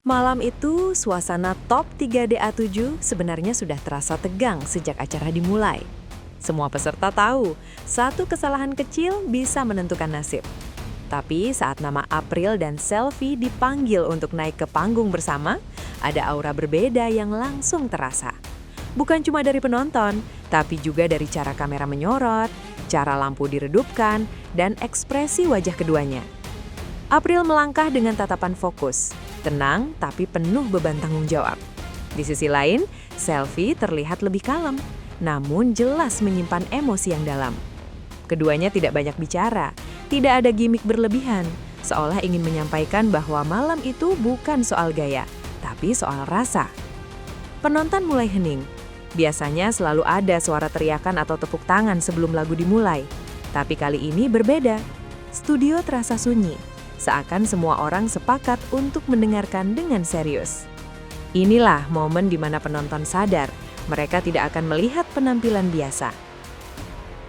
Malam itu, suasana top 3 DA7 sebenarnya sudah terasa tegang sejak acara dimulai. Semua peserta tahu, satu kesalahan kecil bisa menentukan nasib. Tapi saat nama April dan Selfie dipanggil untuk naik ke panggung bersama, ada aura berbeda yang langsung terasa. Bukan cuma dari penonton, tapi juga dari cara kamera menyorot, cara lampu diredupkan, dan ekspresi wajah keduanya. April melangkah dengan tatapan fokus, tenang tapi penuh beban tanggung jawab. Di sisi lain, Selfie terlihat lebih kalem, namun jelas menyimpan emosi yang dalam. Keduanya tidak banyak bicara, tidak ada gimik berlebihan, seolah ingin menyampaikan bahwa malam itu bukan soal gaya, tapi soal rasa. Penonton mulai hening. Biasanya selalu ada suara teriakan atau tepuk tangan sebelum lagu dimulai. Tapi kali ini berbeda. Studio terasa sunyi, seakan semua orang sepakat untuk mendengarkan dengan serius. Inilah momen di mana penonton sadar, mereka tidak akan melihat penampilan biasa.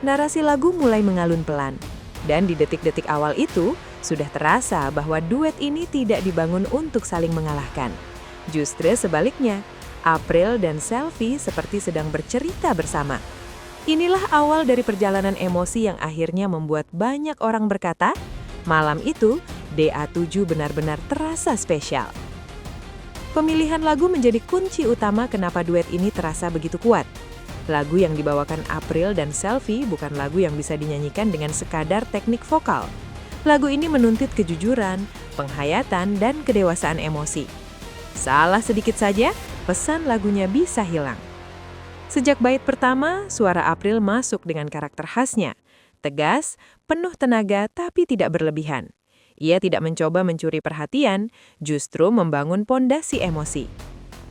Narasi lagu mulai mengalun pelan, dan di detik-detik awal itu, sudah terasa bahwa duet ini tidak dibangun untuk saling mengalahkan. Justru sebaliknya, April dan Selfie seperti sedang bercerita bersama. Inilah awal dari perjalanan emosi yang akhirnya membuat banyak orang berkata, malam itu, DA7 benar-benar terasa spesial. Pemilihan lagu menjadi kunci utama kenapa duet ini terasa begitu kuat. Lagu yang dibawakan April dan Selfie bukan lagu yang bisa dinyanyikan dengan sekadar teknik vokal. Lagu ini menuntut kejujuran, penghayatan, dan kedewasaan emosi. Salah sedikit saja, pesan lagunya bisa hilang. Sejak bait pertama, suara April masuk dengan karakter khasnya. Tegas, penuh tenaga, tapi tidak berlebihan. Ia tidak mencoba mencuri perhatian, justru membangun pondasi emosi.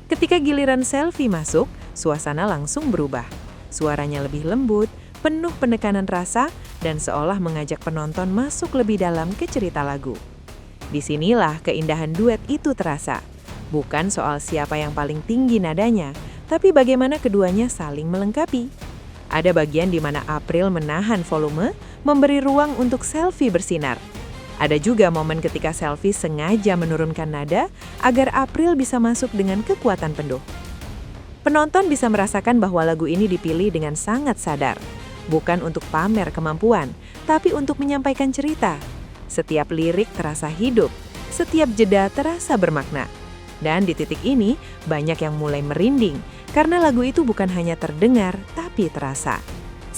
Ketika giliran Selfie masuk, suasana langsung berubah. Suaranya lebih lembut, penuh penekanan rasa, dan seolah mengajak penonton masuk lebih dalam ke cerita lagu. Disinilah keindahan duet itu terasa. Bukan soal siapa yang paling tinggi nadanya, tapi bagaimana keduanya saling melengkapi. Ada bagian di mana April menahan volume, memberi ruang untuk Selfie bersinar. Ada juga momen ketika Selfie sengaja menurunkan nada agar April bisa masuk dengan kekuatan penuh. Penonton bisa merasakan bahwa lagu ini dipilih dengan sangat sadar. Bukan untuk pamer kemampuan, tapi untuk menyampaikan cerita. Setiap lirik terasa hidup, setiap jeda terasa bermakna. Dan di titik ini, banyak yang mulai merinding, karena lagu itu bukan hanya terdengar, tapi terasa.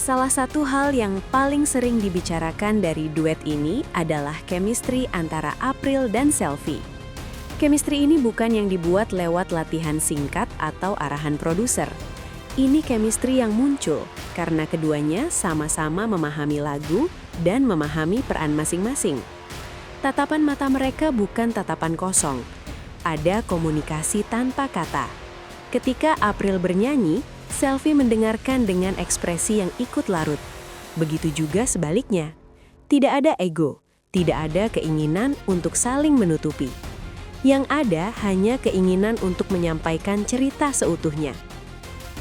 Salah satu hal yang paling sering dibicarakan dari duet ini adalah chemistry antara April dan Selfie. Chemistry ini bukan yang dibuat lewat latihan singkat atau arahan produser. Ini chemistry yang muncul karena keduanya sama-sama memahami lagu dan memahami peran masing-masing. Tatapan mata mereka bukan tatapan kosong. Ada komunikasi tanpa kata. Ketika April bernyanyi, Selfie mendengarkan dengan ekspresi yang ikut larut. Begitu juga sebaliknya. Tidak ada ego, tidak ada keinginan untuk saling menutupi. Yang ada hanya keinginan untuk menyampaikan cerita seutuhnya.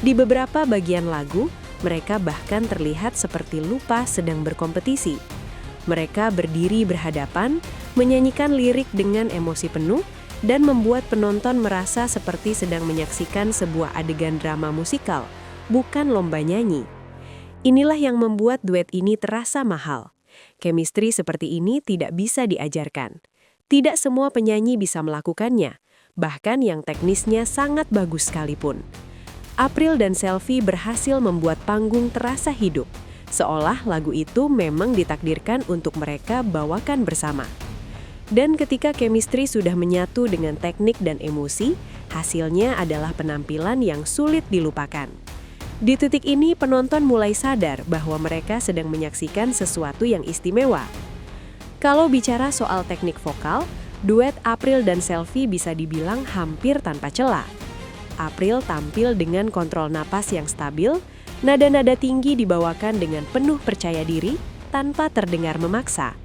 Di beberapa bagian lagu, mereka bahkan terlihat seperti lupa sedang berkompetisi. Mereka berdiri berhadapan, menyanyikan lirik dengan emosi penuh, dan membuat penonton merasa seperti sedang menyaksikan sebuah adegan drama musikal, bukan lomba nyanyi. Inilah yang membuat duet ini terasa mahal. Chemistry seperti ini tidak bisa diajarkan. Tidak semua penyanyi bisa melakukannya, bahkan yang teknisnya sangat bagus sekalipun. April dan Selfie berhasil membuat panggung terasa hidup, seolah lagu itu memang ditakdirkan untuk mereka bawakan bersama. Dan ketika chemistry sudah menyatu dengan teknik dan emosi, hasilnya adalah penampilan yang sulit dilupakan. Di titik ini, penonton mulai sadar bahwa mereka sedang menyaksikan sesuatu yang istimewa. Kalau bicara soal teknik vokal, duet April dan Selfie bisa dibilang hampir tanpa celah. April tampil dengan kontrol napas yang stabil, nada-nada tinggi dibawakan dengan penuh percaya diri tanpa terdengar memaksa.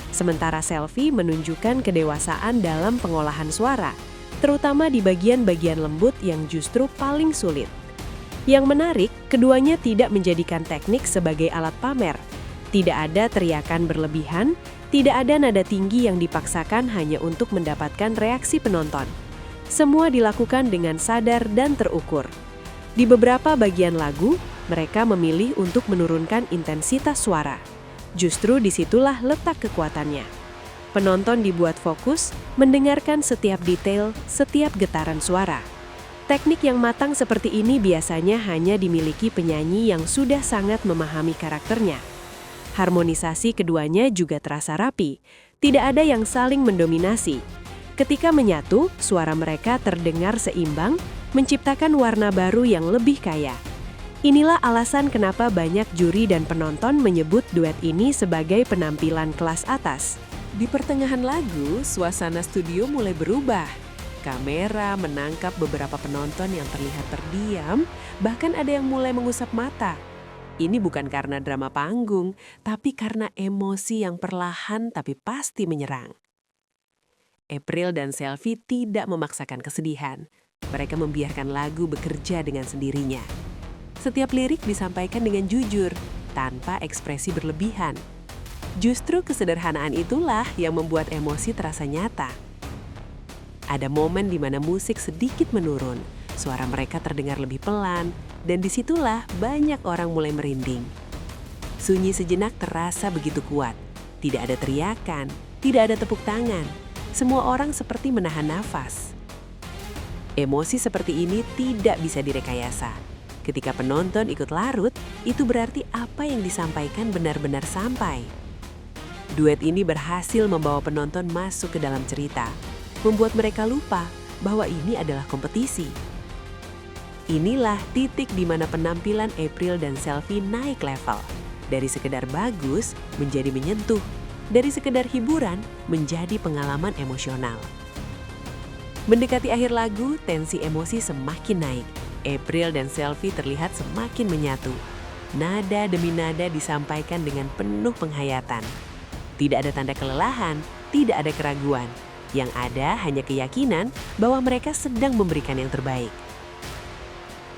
Sementara Selfie menunjukkan kedewasaan dalam pengolahan suara, terutama di bagian-bagian lembut yang justru paling sulit. Yang menarik, keduanya tidak menjadikan teknik sebagai alat pamer. Tidak ada teriakan berlebihan, tidak ada nada tinggi yang dipaksakan hanya untuk mendapatkan reaksi penonton. Semua dilakukan dengan sadar dan terukur. Di beberapa bagian lagu, mereka memilih untuk menurunkan intensitas suara. Justru disitulah letak kekuatannya. Penonton dibuat fokus, mendengarkan setiap detail, setiap getaran suara. Teknik yang matang seperti ini biasanya hanya dimiliki penyanyi yang sudah sangat memahami karakternya. Harmonisasi keduanya juga terasa rapi, tidak ada yang saling mendominasi. Ketika menyatu, suara mereka terdengar seimbang, menciptakan warna baru yang lebih kaya. Inilah alasan kenapa banyak juri dan penonton menyebut duet ini sebagai penampilan kelas atas. Di pertengahan lagu, suasana studio mulai berubah. Kamera menangkap beberapa penonton yang terlihat terdiam, bahkan ada yang mulai mengusap mata. Ini bukan karena drama panggung, tapi karena emosi yang perlahan tapi pasti menyerang. April dan Selvi tidak memaksakan kesedihan. Mereka membiarkan lagu bekerja dengan sendirinya. Setiap lirik disampaikan dengan jujur, tanpa ekspresi berlebihan. Justru kesederhanaan itulah yang membuat emosi terasa nyata. Ada momen di mana musik sedikit menurun, suara mereka terdengar lebih pelan, dan disitulah banyak orang mulai merinding. Sunyi sejenak terasa begitu kuat. Tidak ada teriakan, tidak ada tepuk tangan. Semua orang seperti menahan nafas. Emosi seperti ini tidak bisa direkayasa. Ketika penonton ikut larut, itu berarti apa yang disampaikan benar-benar sampai. Duet ini berhasil membawa penonton masuk ke dalam cerita, membuat mereka lupa bahwa ini adalah kompetisi. Inilah titik di mana penampilan April dan Selvi naik level. Dari sekedar bagus menjadi menyentuh, dari sekedar hiburan menjadi pengalaman emosional. Mendekati akhir lagu, tensi emosi semakin naik. April dan Selvi terlihat semakin menyatu. Nada demi nada disampaikan dengan penuh penghayatan. Tidak ada tanda kelelahan, tidak ada keraguan. Yang ada hanya keyakinan bahwa mereka sedang memberikan yang terbaik.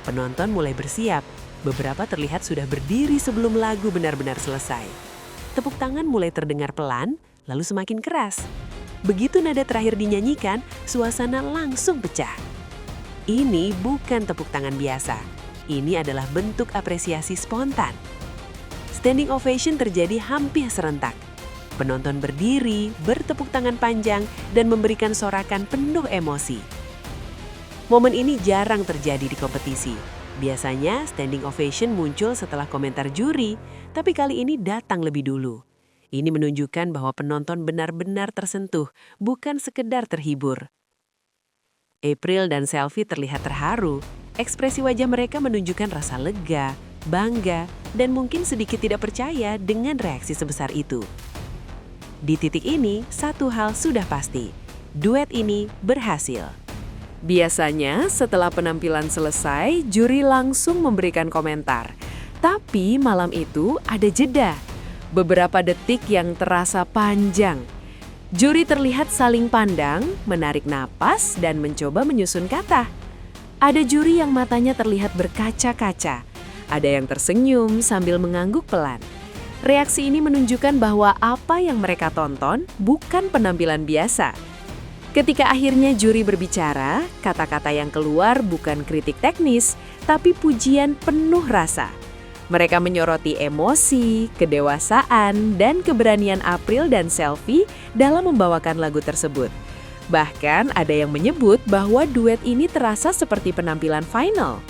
Penonton mulai bersiap. Beberapa terlihat sudah berdiri sebelum lagu benar-benar selesai. Tepuk tangan mulai terdengar pelan, lalu semakin keras. Begitu nada terakhir dinyanyikan, suasana langsung pecah. Ini bukan tepuk tangan biasa. Ini adalah bentuk apresiasi spontan. Standing ovation terjadi hampir serentak. Penonton berdiri, bertepuk tangan panjang, dan memberikan sorakan penuh emosi. Momen ini jarang terjadi di kompetisi. Biasanya standing ovation muncul setelah komentar juri, tapi kali ini datang lebih dulu. Ini menunjukkan bahwa penonton benar-benar tersentuh, bukan sekedar terhibur. April dan Selvi terlihat terharu. Ekspresi wajah mereka menunjukkan rasa lega, bangga, dan mungkin sedikit tidak percaya dengan reaksi sebesar itu. Di titik ini, satu hal sudah pasti. Duet ini berhasil. Biasanya setelah penampilan selesai, juri langsung memberikan komentar. Tapi malam itu ada jeda. Beberapa detik yang terasa panjang. Juri terlihat saling pandang, menarik napas, dan mencoba menyusun kata. Ada juri yang matanya terlihat berkaca-kaca. Ada yang tersenyum sambil mengangguk pelan. Reaksi ini menunjukkan bahwa apa yang mereka tonton bukan penampilan biasa. Ketika akhirnya juri berbicara, kata-kata yang keluar bukan kritik teknis, tapi pujian penuh rasa. Mereka menyoroti emosi, kedewasaan, dan keberanian April dan Selvi dalam membawakan lagu tersebut. Bahkan ada yang menyebut bahwa duet ini terasa seperti penampilan final.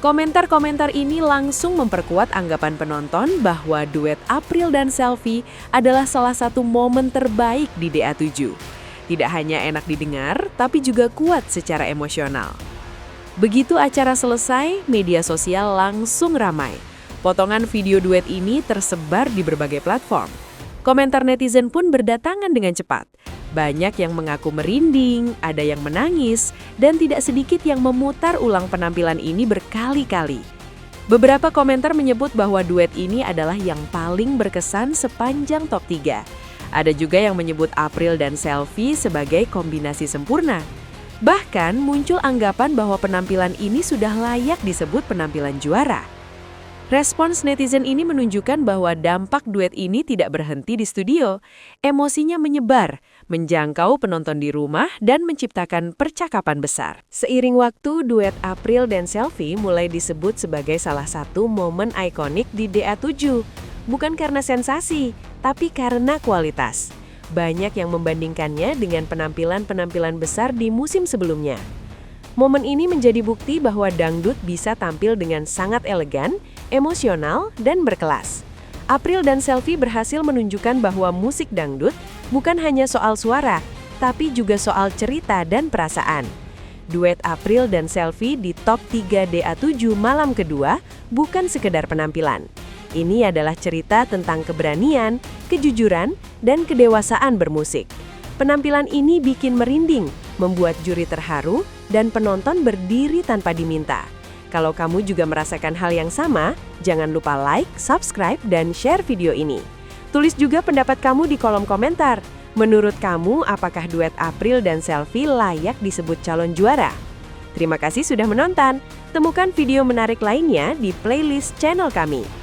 Komentar-komentar ini langsung memperkuat anggapan penonton bahwa duet April dan Selvi adalah salah satu momen terbaik di DA7. Tidak hanya enak didengar, tapi juga kuat secara emosional. Begitu acara selesai, media sosial langsung ramai. Potongan video duet ini tersebar di berbagai platform. Komentar netizen pun berdatangan dengan cepat. Banyak yang mengaku merinding, ada yang menangis, dan tidak sedikit yang memutar ulang penampilan ini berkali-kali. Beberapa komentar menyebut bahwa duet ini adalah yang paling berkesan sepanjang top 3. Ada juga yang menyebut April dan Selvi sebagai kombinasi sempurna. Bahkan muncul anggapan bahwa penampilan ini sudah layak disebut penampilan juara. Respons netizen ini menunjukkan bahwa dampak duet ini tidak berhenti di studio. Emosinya menyebar, menjangkau penonton di rumah, dan menciptakan percakapan besar. Seiring waktu, duet April dan Selvi mulai disebut sebagai salah satu momen ikonik di DA7. Bukan karena sensasi, tapi karena kualitas. Banyak yang membandingkannya dengan penampilan-penampilan besar di musim sebelumnya. Momen ini menjadi bukti bahwa dangdut bisa tampil dengan sangat elegan, emosional, dan berkelas. April dan Selvi berhasil menunjukkan bahwa musik dangdut bukan hanya soal suara, tapi juga soal cerita dan perasaan. Duet April dan Selvi di top 3 DA7 malam kedua bukan sekedar penampilan. Ini adalah cerita tentang keberanian, kejujuran, dan kedewasaan bermusik. Penampilan ini bikin merinding, membuat juri terharu, dan penonton berdiri tanpa diminta. Kalau kamu juga merasakan hal yang sama, jangan lupa like, subscribe, dan share video ini. Tulis juga pendapat kamu di kolom komentar. Menurut kamu, apakah duet April dan Selvi layak disebut calon juara? Terima kasih sudah menonton. Temukan video menarik lainnya di playlist channel kami.